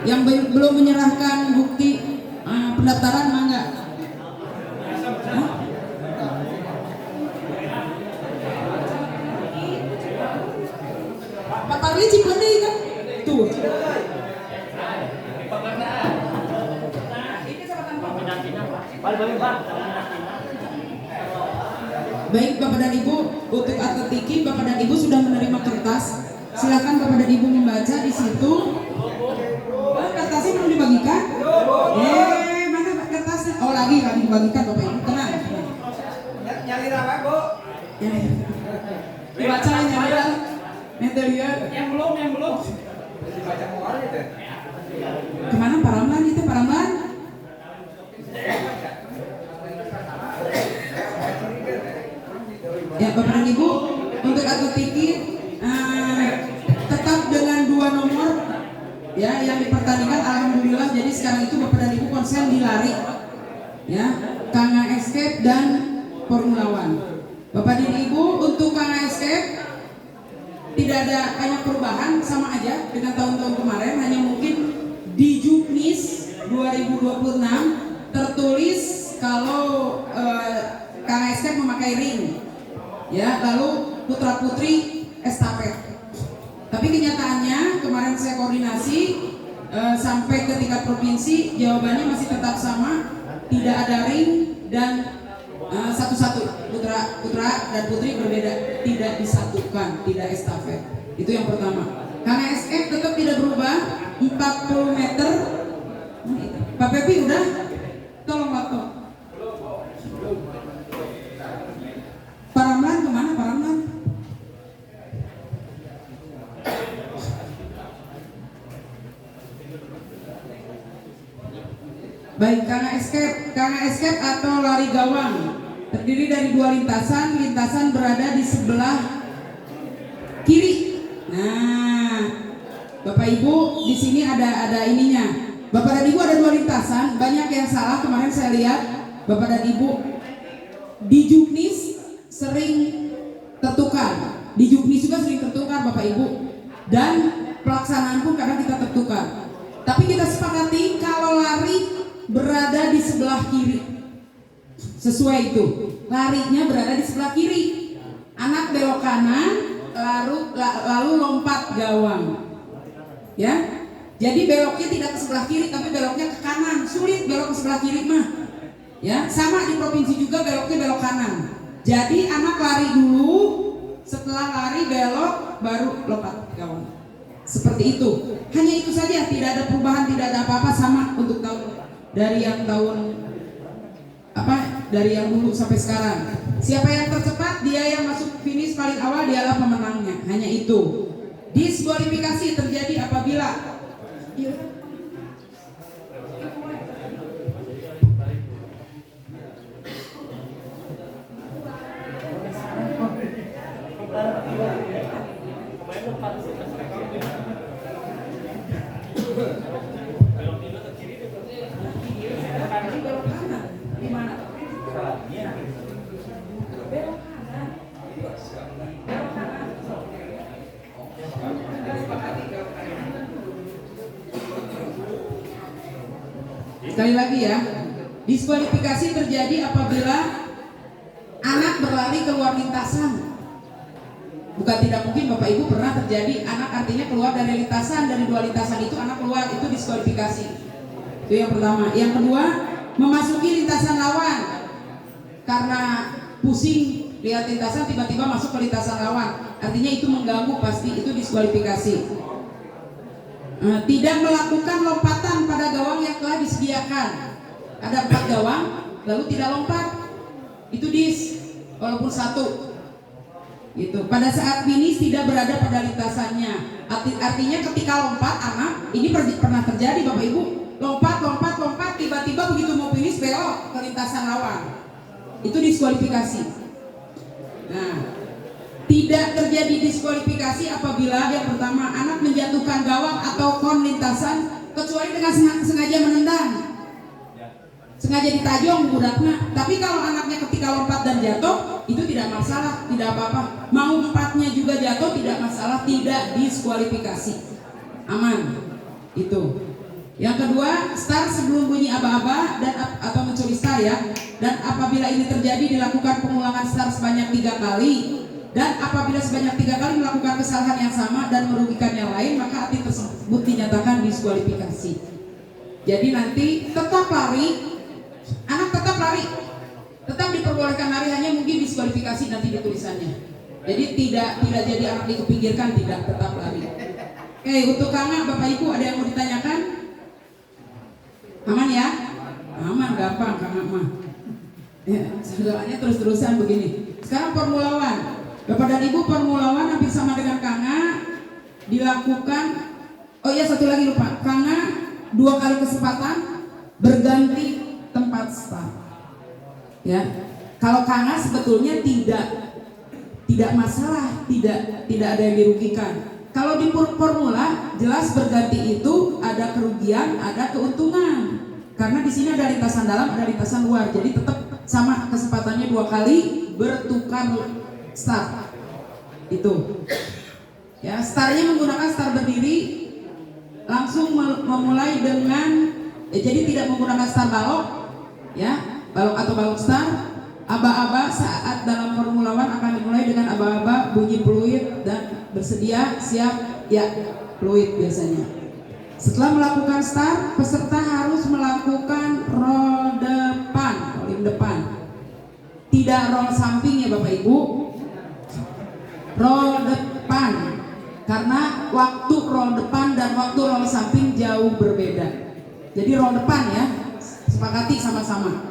Yang belum menyerahkan bukti pendaftaran mangga. Pak Parli Cipende kan? Tuh. Baik Bapak dan Ibu, untuk akte tiki Bapak dan Ibu sudah menerima kertas. Silakan Bapak dan Ibu membaca di situ. Kertasnya belum dibagikan? Mana kertasnya? Oh lagi dibagikan Bapak Ibu. Tenang. Nyari apa Bu? Dibaca nyari. Nanti lihat. Yang belum. Dibaca keluar itu. Kemana Pak Ramlan itu Pak Ramlan? Ya Bapak dan Ibu, untuk akte tiki tetap dengan 2 nomor ya yang dipertandingkan. Alhamdulillah, jadi sekarang itu Bapak dan Ibu konsen di lari ya, Kanga Escape dan Formula One. Bapak dan Ibu, untuk Kanga Escape tidak ada banyak perubahan, sama aja dengan tahun-tahun kemarin, hanya mungkin di Juknis 2026 tertulis kalau Kanga Escape memakai ring ya, lalu putra putri estafet. Tapi kenyataannya kemarin saya koordinasi sampai ke tingkat provinsi, jawabannya masih tetap sama, tidak ada ring dan satu-satu putra dan putri berbeda, tidak disatukan, tidak estafet. Itu yang pertama. Karena SF tetap tidak berubah, 40 meter. Pak Pepi udah? Tolong waktu. Pak Ramlan kemana Pak Ramlan? Baik, Kanga Escape atau lari gawang terdiri dari 2 lintasan. Lintasan berada di sebelah kiri. Nah, Bapak Ibu di sini ada ininya. Bapak dan Ibu ada 2 lintasan. Banyak yang salah kemarin saya lihat. Bapak dan Ibu di Juknis sering tertukar. Di Juknis juga sering tertukar Bapak Ibu. Dan pelaksanaan pun kadang kita tertukar. Tapi kita sepakati kalau lari berada di sebelah kiri. Sesuai itu. Larinya berada di sebelah kiri. Anak belok kanan, lalu lompat gawang. Ya. Jadi beloknya tidak ke sebelah kiri, tapi beloknya ke kanan. Sulit belok ke sebelah kiri mah. Ya, sama di provinsi juga beloknya belok kanan. Jadi anak lari dulu, setelah lari belok baru lompat gawang. Seperti itu. Hanya itu saja, tidak ada perubahan, tidak ada apa-apa, sama untuk tahun dari yang dulu sampai sekarang. Siapa yang tercepat, dia yang masuk finish paling awal, dialah pemenangnya. Hanya itu. Diskualifikasi terjadi apabila sekali lagi ya, diskualifikasi terjadi apabila anak berlari keluar lintasan. Bukan tidak mungkin Bapak Ibu pernah terjadi anak artinya keluar dari lintasan, dari 2 lintasan itu anak keluar, itu diskualifikasi. Itu yang pertama. Yang kedua, memasuki lintasan lawan karena pusing lihat lintasan tiba-tiba masuk ke lintasan lawan, artinya itu mengganggu, pasti itu diskualifikasi. Tidak melakukan lompatan pada gawang yang telah disediakan. Ada 4 gawang, lalu tidak lompat, itu walaupun 1. Gitu. Pada saat finish tidak berada pada lintasannya. Artinya ketika lompat anak, ini pernah terjadi Bapak Ibu, lompat, tiba-tiba begitu mau finish belok ke lintasan lawan. Itu diskualifikasi. Nah, tidak terjadi diskualifikasi apabila yang pertama anak menjatuhkan gawang atau kon lintasan kecuali dengan sengaja menendang, sengaja ditajong budaknya. Tapi kalau anaknya ketika lompat dan jatuh itu tidak masalah, tidak apa-apa. Mau 4-nya juga jatuh tidak masalah, tidak diskualifikasi, aman. Itu. Yang kedua, start sebelum bunyi aba-aba dan atau mencuri start ya. Dan apabila ini terjadi dilakukan pengulangan start sebanyak 3 kali. Dan apabila sebanyak 3 kali melakukan kesalahan yang sama dan merugikan yang lain, maka atlet tersebut dinyatakan diskualifikasi. Jadi nanti tetap lari, anak tetap lari, tetap diperbolehkan lari, hanya mungkin diskualifikasi nanti di tulisannya. Jadi tidak jadi anak dikepinggirkan, tidak, tetap lari. Oke, untuk Kang, Bapak Ibu ada yang mau ditanyakan? Aman ya? Aman, gampang Kang mah. Ya, soalnya terus-terusan begini. Sekarang Formula 1. Bapak dan Ibu, Formula 1 hampir sama dengan Kang dilakukan. Oh iya, satu lagi lupa. Kang 2 kali kesempatan berganti tempat start. Ya. Kalau Kang sebetulnya tidak masalah, tidak ada yang dirugikan. Kalau di formula jelas berganti itu ada kerugian, ada keuntungan. Karena di sini ada lintasan dalam, ada lintasan luar. Jadi tetap sama kesempatannya 2 kali bertukar start. Itu. Ya, startnya menggunakan start berdiri, langsung memulai dengan jadi tidak menggunakan start balok, ya, balok atau balok start. Aba-aba saat dalam Formula 1 akan dimulai dengan aba-aba, bunyi peluit dan bersedia, siap, ya, peluit biasanya. Setelah melakukan start, peserta harus melakukan roll depan, rolling depan. Tidak roll samping ya Bapak Ibu. Roll depan. Karena waktu roll depan dan waktu roll samping jauh berbeda. Jadi roll depan ya, sepakati sama-sama.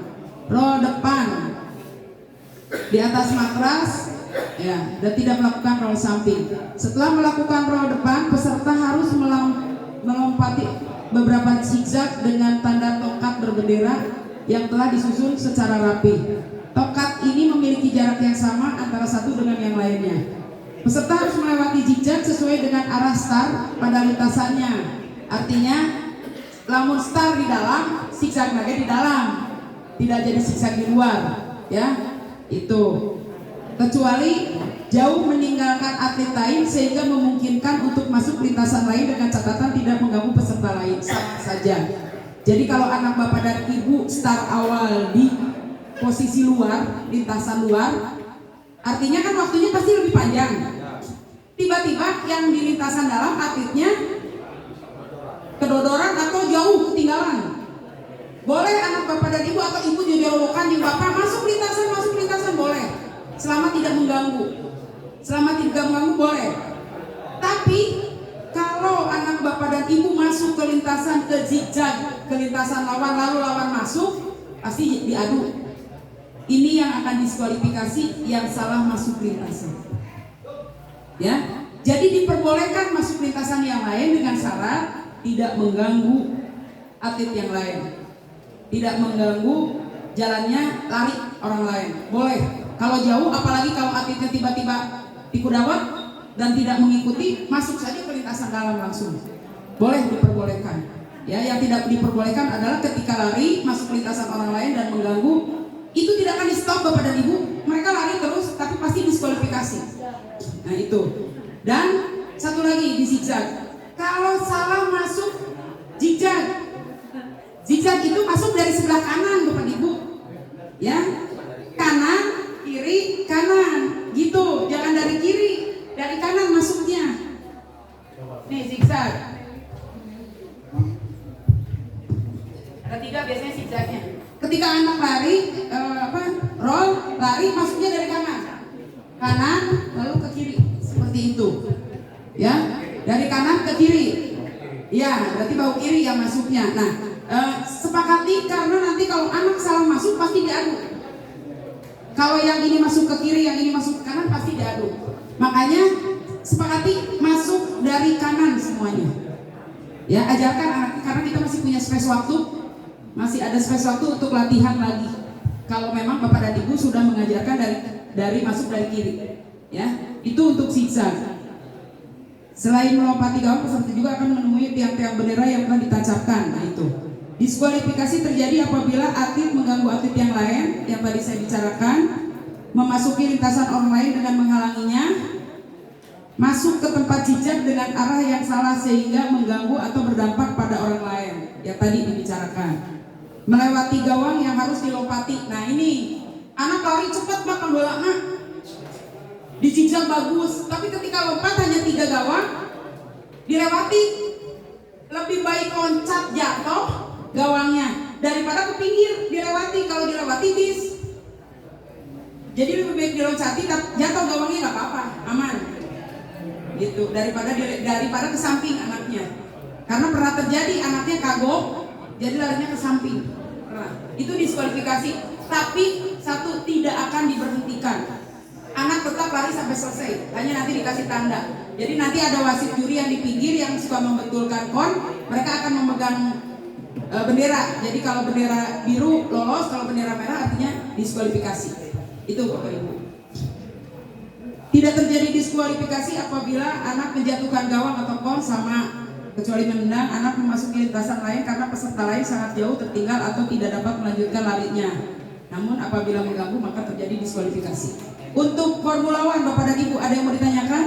Roll depan. Di atas matras ya, dan tidak melakukan roll samping. Setelah melakukan roll depan, peserta harus melompati beberapa zigzag dengan tanda tongkat berbendera yang telah disusun secara rapi. Tongkat ini memiliki jarak yang sama antara satu dengan yang lainnya. Peserta harus melewati zigzag sesuai dengan arah start pada lintasannya. Artinya, lamun start di dalam, zigzag lagi di dalam, tidak jadi zigzag di luar, ya. Itu kecuali jauh meninggalkan atlet lain sehingga memungkinkan untuk masuk lintasan lain dengan catatan tidak mengganggu peserta lain, sama saja. Jadi kalau anak bapak dan ibu start awal di posisi luar, lintasan luar, artinya kan waktunya pasti lebih panjang. Tiba-tiba yang di lintasan dalam atletnya kedodoran atau jauh ketinggalan. Boleh anak bapak dan ibu atau ibu jorokan di bapak masuk lintasan boleh, selama tidak mengganggu. Selama tidak mengganggu boleh. Tapi kalau anak bapak dan ibu masuk ke lintasan, ke zigzag, ke lintasan lawan lalu lawan masuk, pasti diadu. Ini yang akan diskualifikasi yang salah masuk lintasan. Ya, jadi diperbolehkan masuk lintasan yang lain dengan syarat tidak mengganggu atlet yang lain. Tidak mengganggu jalannya lari orang lain. Boleh. Kalau jauh, apalagi kalau atletnya tiba-tiba dikudawat dan tidak mengikuti, masuk saja ke lintasan dalam langsung. Boleh, diperbolehkan. Ya, yang tidak diperbolehkan adalah ketika lari masuk lintasan orang lain dan mengganggu, itu tidak akan di stop Bapak dan Ibu. Mereka lari terus, tapi pasti diskualifikasi. Nah itu. Dan satu lagi di zigzag. Kalau salah masuk zigzag, zigzag itu masuk dari sebelah kanan Bapak Ibu, ya, kanan, kiri, kanan, gitu. Jangan dari kiri, dari kanan masuknya. Nih zigzag. Ada 3 biasanya zigzagnya. Ketika anak lari, roll, lari masuknya dari kanan, lalu ke kiri, seperti itu, ya, dari kanan ke kiri. Ya, berarti bahu kiri yang masuknya. Nah, sepakati karena nanti kalau anak salah masuk pasti diadu. Kalau yang ini masuk ke kiri, yang ini masuk ke kanan pasti diadu. Makanya sepakati masuk dari kanan semuanya. Ya, ajarkan anak, karena kita masih punya space waktu, masih ada space waktu untuk latihan lagi. Kalau memang Bapak dan Ibu sudah mengajarkan dari masuk dari kiri, ya, itu untuk zigzag. Selain melompati gawang, peserta juga akan menemui tiang-tiang bendera yang telah ditancapkan. Nah itu. Diskualifikasi terjadi apabila atlet mengganggu atlet yang lain, yang tadi saya bicarakan, memasuki lintasan orang lain dengan menghalanginya, masuk ke tempat jejak dengan arah yang salah sehingga mengganggu atau berdampak pada orang lain. Ya tadi dibicarakan. Melewati gawang yang harus dilompati. Nah ini anak lari cepat makan bola nak. Dijijak bagus, tapi ketika lompat hanya 3 gawang dilewati. Lebih baik loncat jatuh gawangnya daripada ke pinggir dilewati. Kalau dilewati bis. Jadi lebih baik diloncati, jatuh gawangnya nggak apa-apa, aman. Gitu daripada ke samping anaknya. Karena pernah terjadi anaknya kagok, jadi larinya ke samping. Nah, itu diskualifikasi. Tapi satu, tidak akan diberhentikan. Anak tetap lari sampai selesai, hanya nanti dikasih tanda. Jadi nanti ada wasit juri yang di pinggir yang suka membetulkan mereka akan memegang bendera. Jadi kalau bendera biru lolos, kalau bendera merah artinya diskualifikasi. Itu Bapak Ibu. Tidak terjadi diskualifikasi apabila anak menjatuhkan gawang atau kon sama, kecuali menendang, anak memasuki lintasan lain karena peserta lain sangat jauh tertinggal atau tidak dapat melanjutkan larinya. Namun apabila mengganggu maka terjadi diskualifikasi. Untuk Formula One Bapak dan Ibu ada yang mau ditanyakan?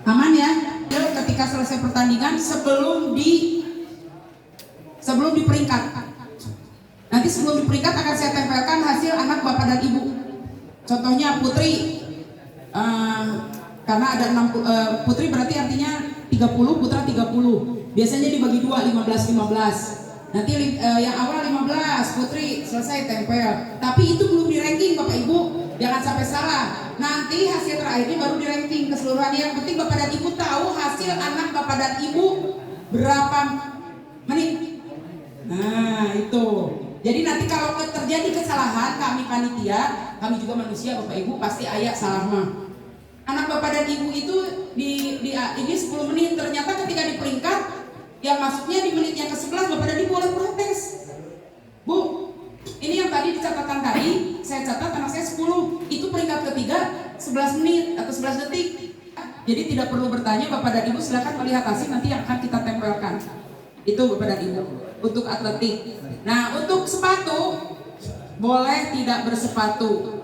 Aman ya? Ketika selesai pertandingan sebelum di peringkat. Nanti sebelum di peringkat akan saya tempelkan hasil anak Bapak dan Ibu. Contohnya Putri, karena ada 6 Putri berarti artinya 30, Putra 30. Biasanya dibagi 2, 15-15. Nanti yang awal 15, Putri selesai tempel. Tapi itu belum di ranking Bapak Ibu, jangan sampai salah. Nanti hasil terakhirnya baru di ranking keseluruhan. Yang penting Bapak dan Ibu tahu hasil anak Bapak dan Ibu berapa menit. Nah itu. Jadi nanti kalau terjadi kesalahan, kami panitia, kami juga manusia Bapak Ibu, pasti ayah salah mah. Anak Bapak dan Ibu itu ini 10 menit, ternyata ketika di peringkat yang masuknya di menit yang ke-11 Bapak dan Ibu boleh protes. Bu, ini yang tadi di catatan tadi, saya catat anak saya 10, itu peringkat ketiga 11 menit atau 11 detik. Jadi tidak perlu bertanya Bapak dan Ibu, silakan melihat hasil nanti yang akan kita tempelkan. Itu Bapak dan Ibu untuk atletik. Nah untuk sepatu boleh tidak bersepatu,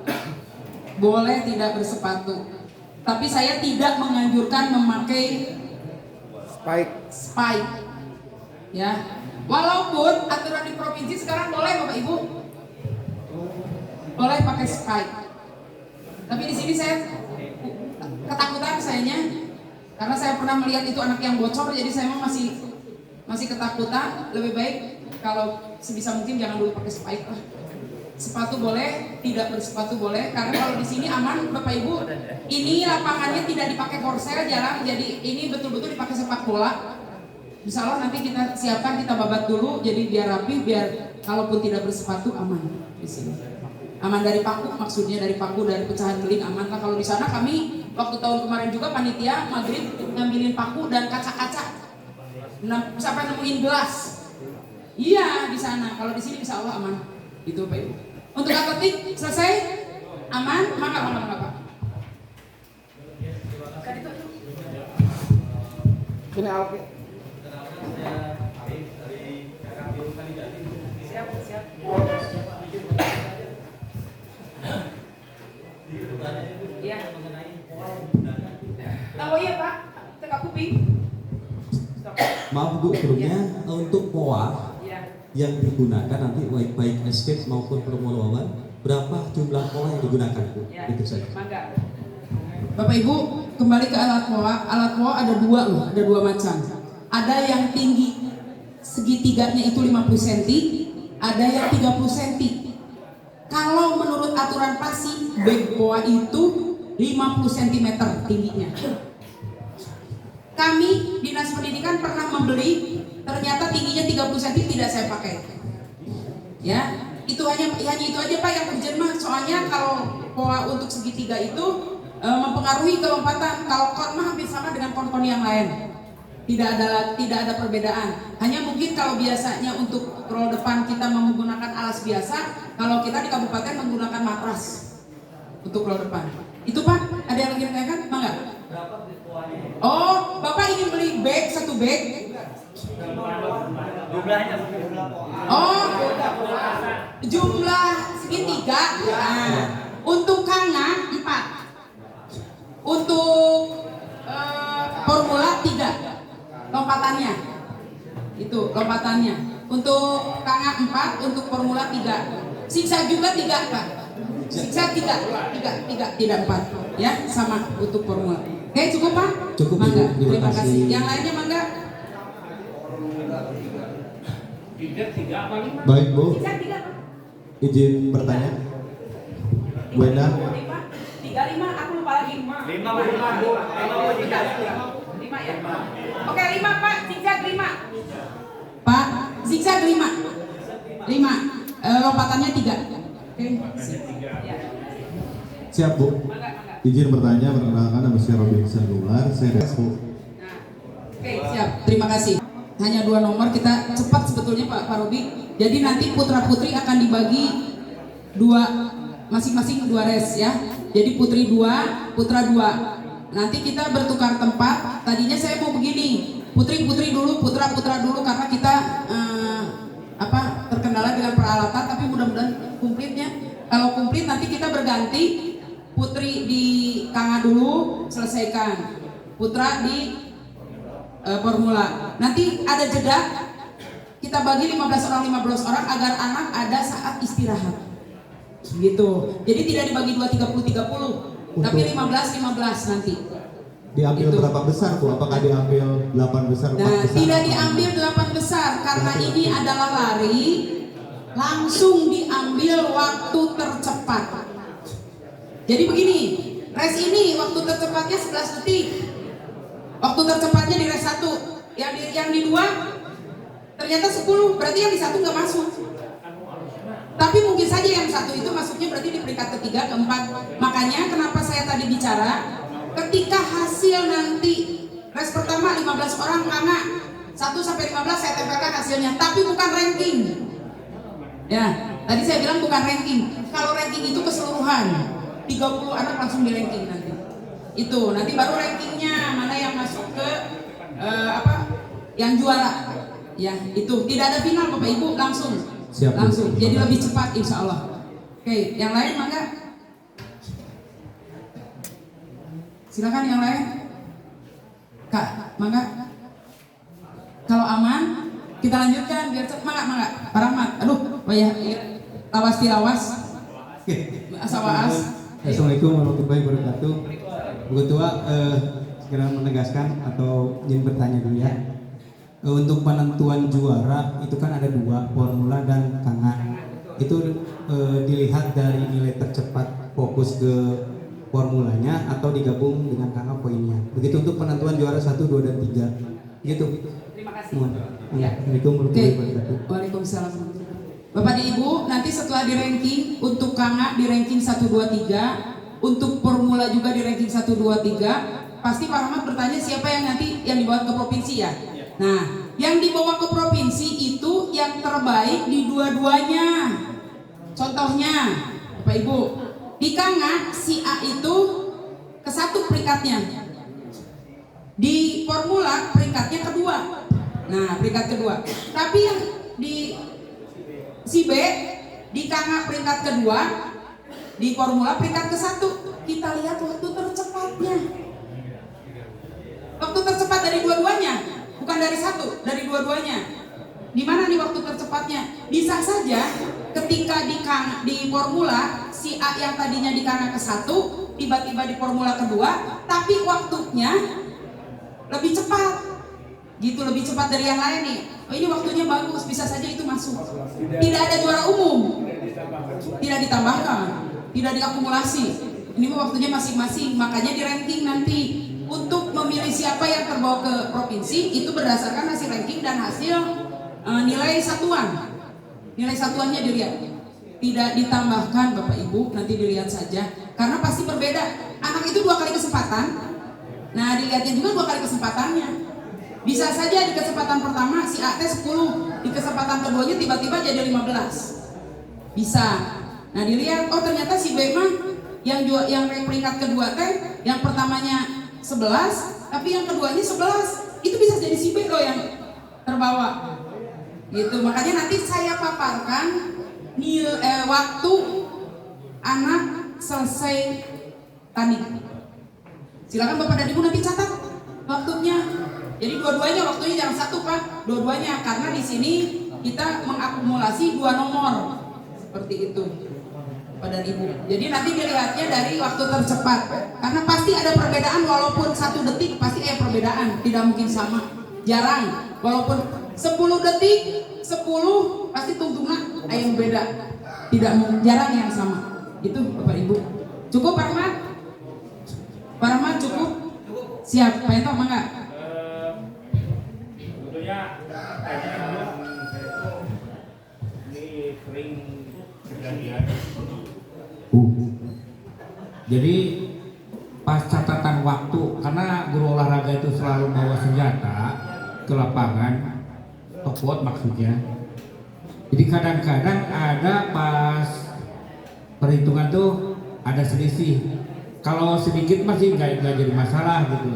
boleh tidak bersepatu. Tapi saya tidak menganjurkan memakai spike. Ya, walaupun aturan di provinsi sekarang boleh Bapak Ibu, boleh pakai spike. Tapi di sini saya ketakutan sayanya, karena saya pernah melihat itu anak yang bocor, jadi saya masih ketakutan. Lebih baik kalau sebisa mungkin jangan dulu pakai spike lah. Sepatu boleh, tidak bersepatu boleh, karena kalau di sini aman Bapak Ibu. Ini lapangannya tidak dipakai korsel, jarang, jadi ini betul-betul dipakai sepak bola. Insya Allah nanti kita siapkan, kita babat dulu, jadi biar rapi, biar kalaupun tidak bersepatu aman di sini. Aman dari paku, maksudnya dari paku, dari pecahan beling aman lah. Kalau di sana kami waktu tahun kemarin juga panitia maghrib ngambilin paku dan kaca-kaca, sampai nemuin gelas. Iya di sana. Kalau di sini insya Allah aman. Itu Pak Ibu. Untuk atletik selesai, aman, maka Pak. Ini Alfi. Siap. Iya. Oh iya Pak, teka kuping. Maaf Bu, sebelumnya untuk POA yang digunakan nanti baik escape maupun Formula One, berapa jumlah POA yang digunakan Bu? Itu saja. Bapak Ibu, kembali ke alat POA. Alat POA ada dua macam. Ada yang tinggi segitiganya itu 50 cm, ada yang 30 cm. Kalau menurut aturan PASI, bag POA itu 50 cm tingginya. Kami Dinas Pendidikan pernah membeli, ternyata tingginya 30 cm tidak saya pakai. Ya, itu hanya itu aja Pak yang urgent mah. Soalnya kalau POA untuk segitiga itu mempengaruhi kelompatan. Kalau kon mah hampir sama dengan kon-kon yang lain. Tidak ada perbedaan. Hanya mungkin kalau biasanya untuk roll depan kita menggunakan alas biasa, kalau kita di kabupaten menggunakan matras untuk roll depan. Itu Pak, ada yang lagi ditanyakan? Enggak? Oh, Bapak ingin beli bag, satu bag? Jumlahnya. Oh, jumlah segitiga. Nah, untuk Kana 4. Untuk lompatannya. Itu lompatannya. Untuk kanga 4, untuk formula 3. Siksa juga 3, Pak. Siksa 3, tidak 4. Ya, sama untuk formula. Oke, cukup, Pak? Cukup, Mangga. Ibu. Terima Terima kasih. kasih. Yang lainnya mangga. Baik Bu, Siksa 3, Pak. izin bertanya. Bu Endang. 35, aku lupa lagi. 5 ya. Oke, 5, Pak. Zigzag 5. Pak, zigzag 5. Lompatannya 3. Oke. Ya. Siap Bu. Izin bertanya, perkenalkan nama saya Robinson Gular, saya Despo. Oke, siap. Terima kasih. Hanya 2 nomor, kita cepat sebetulnya Pak Robi. Jadi nanti putra putri akan dibagi 2, masing-masing 2 res ya. Jadi putri 2, putra 2. Nanti kita bertukar tempat. Tadinya saya mau begini, putri dulu, putra dulu, karena kita terkendala dengan peralatan. Tapi mudah-mudahan kumplitnya. Kalau kumplit nanti kita berganti. Putri di kanga dulu, selesaikan. Putra di formula. Nanti ada jeda. Kita bagi 15 orang agar anak ada saat istirahat. Gitu. Jadi tidak dibagi 2 30, tapi 15 nanti. Diambil Itu. berapa besar Bu? Apakah diambil 8 besar, 4 Nah, besar? tidak diambil 8 besar karena ini adalah lari, langsung diambil waktu tercepat. Jadi begini, race ini waktu tercepatnya 11 detik. Waktu tercepatnya di race 1, yang di 2 ternyata 10, berarti yang di 1 nggak masuk. Tapi mungkin saja yang 1 itu masuknya berarti di peringkat ketiga, keempat. Makanya kenapa saya tadi bicara, ketika hasil nanti race pertama 15 orang kanga 1 sampai 15 saya tempelkan hasilnya, tapi bukan ranking. Ya, tadi saya bilang bukan ranking. Kalau ranking itu keseluruhan, 30 anak langsung di ranking nanti. Itu nanti baru rankingnya mana yang masuk ke yang juara. Ya, itu tidak ada final Bapak Ibu, langsung. Siap, langsung. Bu. Jadi lebih cepat insya Allah. Oke, yang lain mangga. Silakan yang lain. Kak, mangga. Kalau aman, kita lanjutkan biar cepat. Mangga. Pak Rahmat. Aduh, lawas tilawas. Asawaas. Assalamualaikum warahmatullahi wabarakatuh. Bu Ketua, segera menegaskan atau ingin bertanya dulu ya. Untuk penentuan juara itu kan ada 2, formula dan kanga. Itu dilihat dari nilai tercepat fokus ke formulanya atau digabung dengan kanga poinnya. Begitu untuk penentuan juara 1, 2, dan 3. Gitu. Terima kasih. Assalamualaikum warahmatullahi wabarakatuh. Waalaikumsalam. Bapak dan Ibu, nanti setelah di ranking untuk kanga di ranking 1, 2, 3, untuk formula juga di ranking 1, 2, 3. Pasti Pak Rahmat bertanya siapa yang nanti yang dibawa ke provinsi ya. Nah, yang dibawa ke provinsi itu yang terbaik di dua-duanya. Contohnya, Bapak Ibu, di kanga si A itu ke 1 peringkatnya. Di formula peringkatnya kedua. Nah, peringkat kedua. Tapi yang di si B di kanga peringkat kedua, di formula peringkat ke-1. Kita lihat waktu tercepatnya. Waktu tercepat dari dua-duanya, bukan dari 1, dari dua-duanya. Di mana nih waktu tercepatnya? Bisa saja ketika di formula si A yang tadinya di kanga ke-1 tiba-tiba di formula kedua, tapi waktunya lebih cepat. Gitu, lebih cepat dari yang lain nih. Oh, ini waktunya bagus, bisa saja itu masuk. Tidak ada juara umum. Tidak ditambahkan, tidak diakumulasi. Ini waktunya masing-masing, makanya di ranking nanti. Untuk memilih siapa yang terbawa ke provinsi itu berdasarkan hasil ranking dan hasil nilai satuan. Nilai satuannya dilihat. Tidak ditambahkan Bapak Ibu, nanti dilihat saja. Karena pasti berbeda. Anak itu 2 kali kesempatan. Nah, dilihatnya juga 2 kali kesempatannya. Bisa saja di kesempatan pertama si AT 10, di kesempatan keduanya tiba-tiba jadi 15. Bisa. Nah, dilihat oh ternyata si B mah yang peringkat kedua teh yang pertamanya 11, tapi yang keduanya 11. Itu bisa jadi si B loh yang terbawa. Gitu. Makanya nanti saya paparkan waktu anak selesai tanding. Silakan Bapak dan Ibu nanti catat waktunya. Jadi dua-duanya waktunya jangan satu Pak, dua-duanya karena di sini kita mengakumulasi 2 nomor seperti itu Bapak dan Ibu. Jadi nanti dilihatnya dari waktu tercepat karena pasti ada perbedaan walaupun 1 detik pasti ada perbedaan, tidak mungkin sama, jarang walaupun 10 detik 10 pasti tungtungan ada yang beda, tidak jarang yang sama. Itu Bapak Ibu. Cukup Pak Rahmat? Pak Rahmat cukup? Siap, Pak Ento mangga. Sebetulnya ini sering kejadian. Jadi pas catatan waktu, karena guru olahraga itu selalu bawa senjata ke lapangan, topot maksudnya. Jadi kadang-kadang ada pas perhitungan tuh ada selisih. Kalau sedikit masih nggak jadi masalah gitu.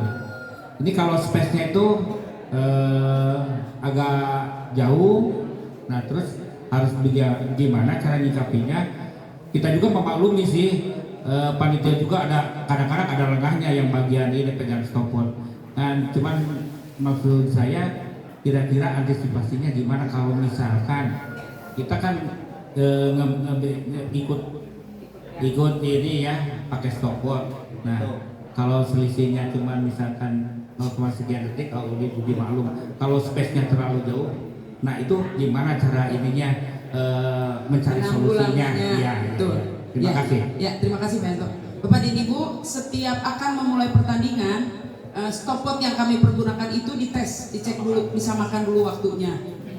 Ini kalau space-nya itu agak jauh, nah terus harus gimana cara nyikapinya. Kita juga memaklumi sih, panitia juga ada kadang-kadang ada lengahnya yang bagian ini pegang stopwatch. Nah cuman maksud saya kira-kira antisipasinya gimana kalau misalkan kita kan ikut ini ya pakai stopwatch. Nah kalau selisihnya cuma misalkan 0,sekian detik, kalau dimaklum kalau space-nya terlalu jauh, nah itu gimana cara ininya mencari solusinya? Ya, betul. Terima kasih. Ya, terima kasih Pak Ento. Bapak dan Ibu, setiap akan memulai pertandingan, stopwatch yang kami pergunakan itu dites, dicek dulu, disamakan dulu waktunya.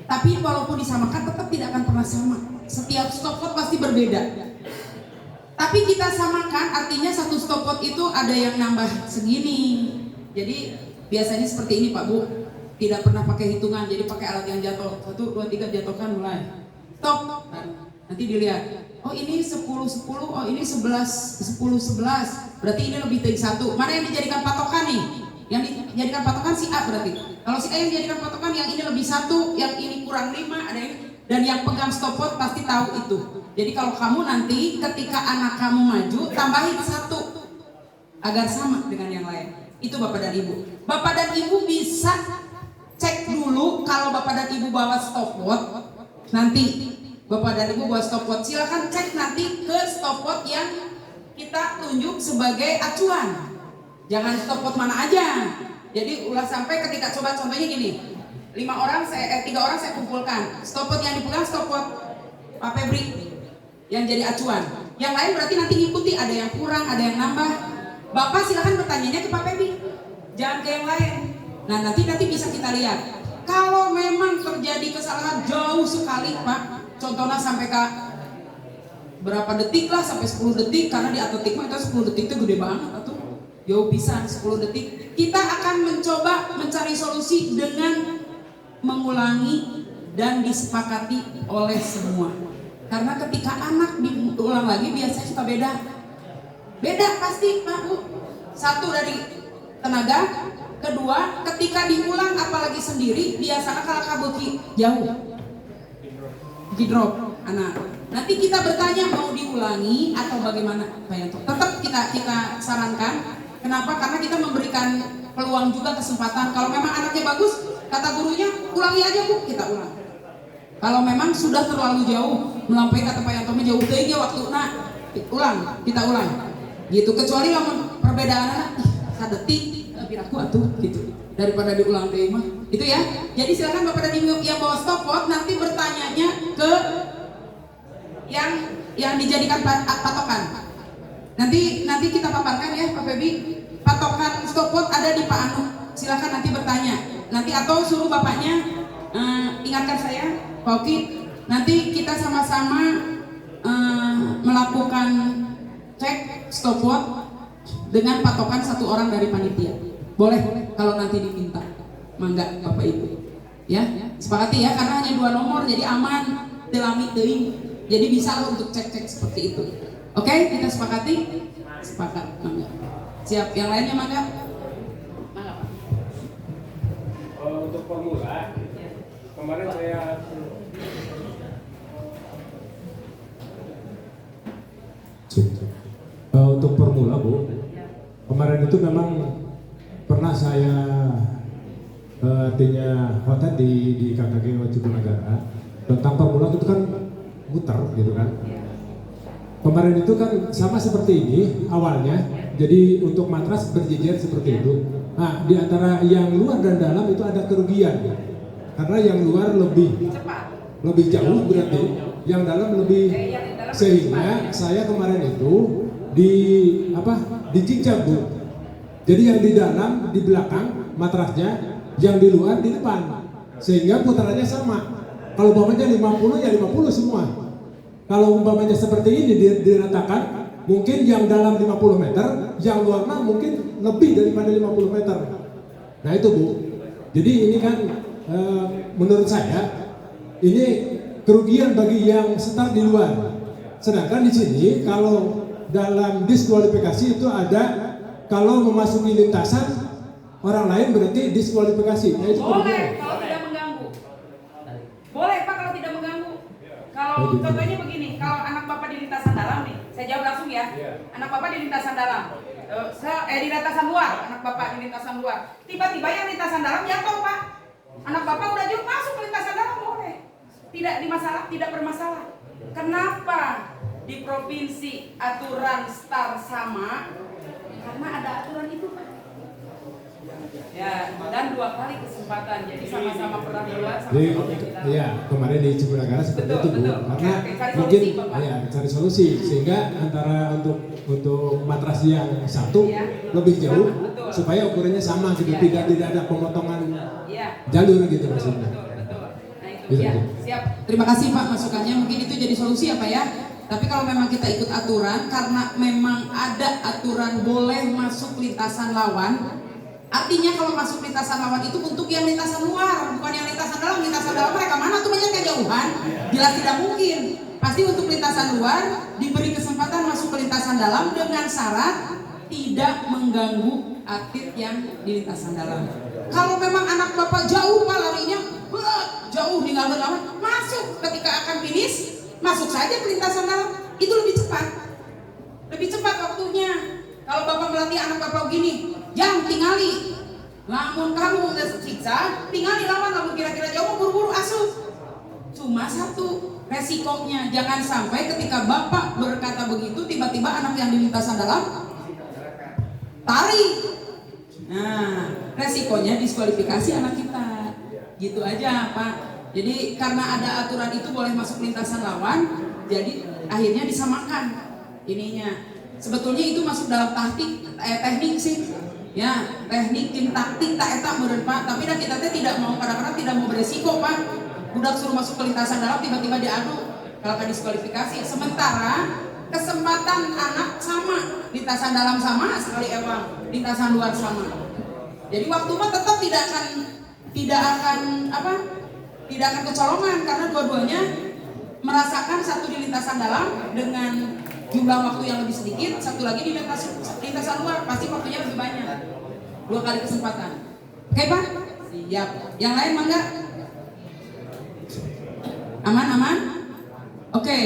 Tapi walaupun disamakan tetap tidak akan pernah sama. Setiap stopwatch pasti berbeda. Tapi kita samakan, artinya satu stopwatch itu ada yang nambah segini. Jadi biasanya seperti ini Pak Bu, tidak pernah pakai hitungan, jadi pakai alat yang jatuh. 1, 2, 3 jatuhkan mulai. Stop. Nanti dilihat. Oh ini 10, 10, oh ini 11, 10, 11. Berarti ini lebih dari 1. Mana yang dijadikan patokan nih? Yang dijadikan patokan si A berarti. Kalau si A yang dijadikan patokan yang ini lebih 1, yang ini kurang 5, ada yang dan yang pegang stopwatch pasti tahu itu. Jadi kalau kamu nanti ketika anak kamu maju tambahin 1 agar sama dengan yang lain. Itu Bapak dan Ibu. Bapak dan Ibu bisa cek dulu kalau Bapak dan Ibu bawa stopwatch. Nanti Bapak dan Ibu bawa stopwatch, silakan cek nanti ke stopwatch yang kita tunjuk sebagai acuan. Jangan stopwatch mana aja. Jadi ulah sampai ketika coba contohnya gini. 3 orang saya kumpulkan. Stopwatch yang dipegang stopwatch Pak Febri yang jadi acuan. Yang lain berarti nanti ngikuti, ada yang kurang, ada yang nambah. Bapak silakan bertanyanya ke Pak Febri. Jangan ke yang lain. Nah, nanti bisa kita lihat. Kalau memang terjadi kesalahan jauh sekali, Pak. Contohnya sampai ke berapa detik lah, sampai 10 detik karena di atletik mah itu 10 detik itu gede banget atau jauh bisa 10 detik. Kita akan mencoba mencari solusi dengan mengulangi dan disepakati oleh semua. Karena ketika anak diulang lagi biasanya suka beda pasti Pak Bu. 1 dari tenaga, kedua ketika diulang apalagi sendiri biasanya kalau kabuki jauh drop anak. Nanti kita bertanya mau diulangi atau bagaimana Pak Yanto. Tetap kita sarankan. Kenapa? Karena kita memberikan peluang juga kesempatan. Kalau memang anaknya bagus, kata gurunya ulangi aja Bu, kita ulang. Kalau memang sudah terlalu jauh melampaui kata Pak Yanto jauh deh waktu kita ulang. Gitu, kecuali lamun perbedaan anak sadetik lebih aku atuh gitu daripada diulang deh mah. Itu ya. Jadi silakan Bapak dan Ibu yang bawa stopwatch nanti bertanyanya ke yang dijadikan patokan. Nanti kita paparkan ya Pak Febi. Patokan stopwatch ada di Pak Anu. Silakan nanti bertanya. Nanti atau suruh bapaknya ingatkan saya, Pak Oki. Nanti kita sama-sama melakukan cek stopwatch dengan patokan 1 orang dari panitia. Boleh kalau nanti diminta. Mangga Bapak Ibu. Ya, sepakati ya karena hanya 2 nomor jadi aman, telami teuing. Jadi bisa untuk cek-cek seperti itu. Oke, kita sepakati? Sepakat, mangga. Siap, yang lainnya mangga? Mangga Pak. Untuk pemula, kemarin saya untuk formula Bu, kemarin itu memang pernah saya artinya hotel di KKG Wajibunegara tentang permulaan itu kan muter gitu kan. Kemarin itu kan sama seperti ini awalnya, jadi untuk matras berjejer seperti itu. Nah, di antara yang luar dan dalam itu ada kerugian, karena yang luar lebih jauh berarti, yang dalam lebih, sehingga saya kemarin itu dicincang Bu. Jadi yang di dalam di belakang matrasnya, yang di luar di depan, sehingga putarannya sama. Kalau umpamanya 50 ya 50 semua. Kalau umpamanya seperti ini diratakan, mungkin yang dalam 50 meter, yang luar mungkin lebih daripada 50 meter. Nah itu Bu. Jadi ini kan menurut saya ini kerugian bagi yang start di luar. Sedangkan di sini kalau dalam diskualifikasi itu ada kalau memasuki lintasan orang lain berarti diskualifikasi. Nah, itu boleh kalau tidak mengganggu. Boleh Pak kalau tidak mengganggu. Kalau contohnya begini, kalau anak Bapak di lintasan dalam nih, saya jawab langsung ya. Anak Bapak di lintasan dalam, di lintasan luar, anak Bapak di lintasan luar. Tiba-tiba yang lintasan dalam jatuh Pak. Anak Bapak udah jauh masuk ke lintasan dalam boleh. Tidak bermasalah. Kenapa di provinsi aturan start sama? Karena ada aturan itu Pak. Ya, dan 2 kali kesempatan, jadi sama-sama pernah buat, sama-sama kita. Iya, kemarin di Cibunagara seperti itu Bu, karena cari mungkin solusi, Bapak. ya cari solusi sehingga antara untuk matras yang satu lebih jauh betul. supaya ukurannya sama gitu, tidak ada pemotongan Iya. jalur gitu maksudnya. Betul. Nah itu Gitu, ya, Bu. siap. Terima kasih Pak masukannya, mungkin itu jadi solusi ya Pak ya. Tapi kalau memang kita ikut aturan, karena memang ada aturan boleh masuk lintasan lawan, artinya kalau masuk lintasan lawan itu untuk yang lintasan luar, bukan yang lintasan dalam. Lintasan dalam mereka mana tuh banyak kejauhan, jelas tidak mungkin. Pasti untuk lintasan luar diberi kesempatan masuk ke lintasan dalam dengan syarat tidak mengganggu atlet yang di lintasan dalam. Kalau memang anak Bapak jauh Pak larinya, jauh ninggalin lawan, masuk ketika akan finish. Masuk saja ke lintasan dalam, itu lebih cepat waktunya. Kalau Bapak melatih anak Bapak gini, jangan tinggali, lamun kamu udah siksa, tinggali lawan, lamun kira-kira jauh buru-buru asuh. Cuma satu resikonya, jangan sampai ketika Bapak berkata begitu, tiba-tiba anak yang di lintasan dalam tarik. Nah, resikonya diskualifikasi anak kita, gitu aja Pak. Jadi karena ada aturan itu boleh masuk lintasan lawan, jadi akhirnya disamakan ininya. Sebetulnya itu masuk dalam teknik sih, ya teknik tim taktik tak etak meureun Pak. Tapi dah kita tidak mau, kadang-kadang tidak mau beresiko Pak. Budak suruh masuk ke lintasan dalam tiba-tiba diadu, kalau diskualifikasi. Sementara kesempatan anak sama, lintasan dalam sama sekali emang, lintasan luar sama. Jadi waktu mah tetap tidak akan kecolongan karena dua-duanya merasakan, satu di lintasan dalam dengan jumlah waktu yang lebih sedikit, satu lagi di lintasan luar pasti waktunya lebih banyak, 2 kali kesempatan. Oke Pak? Siap. Yang lain mangga? Aman? Oke.